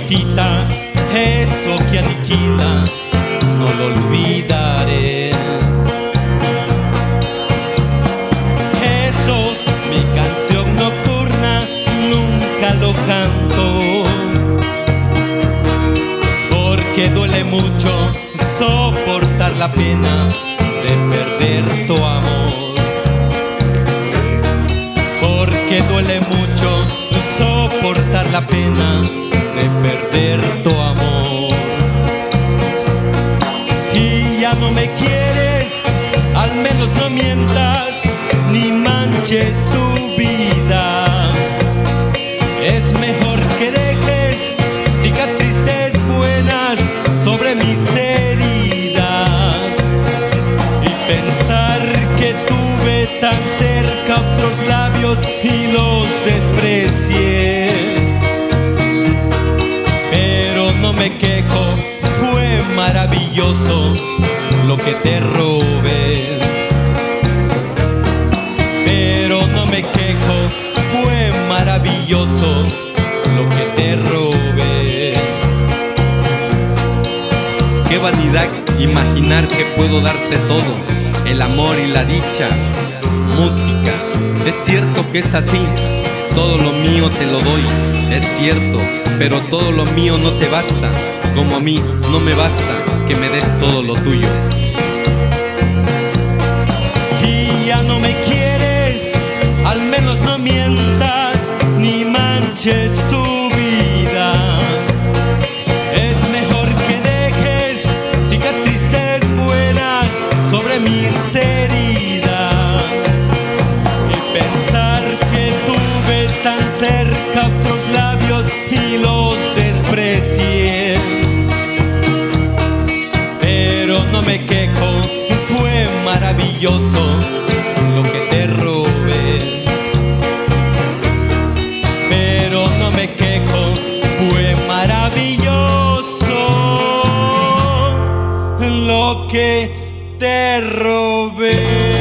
quita, eso que aniquila, no lo olvidaré. Eso, mi canción nocturna, nunca lo canto, porque duele mucho soportar la pena de perder tu amor. Porque duele mucho soportar la pena de perder tu amor. Si ya no me quieres, al menos no mientas ni manches tu vida. Es mejor que dejes cicatrices buenas sobre mis heridas y pensar que tuve tan cerca otros labios y los desprecié. Pero no me quejo, fue maravilloso lo que te robé. Pero no me quejo, fue maravilloso lo que te robé. Qué vanidad imaginar que puedo darte todo, el amor y la dicha, música. Es cierto que es así, todo lo mío te lo doy, es cierto, pero todo lo mío no te basta, como a mí no me basta que me des todo lo tuyo. Si ya no me quieres, al menos no mientas ni manches tu vida. Es mejor que dejes cicatrices buenas sobre mis heridas y pensar que tuve tan cerca otros labios y los desprecié. Pero no me quejo, fue maravilloso lo que te robé. Pero no me quejo, fue maravilloso lo que te robé.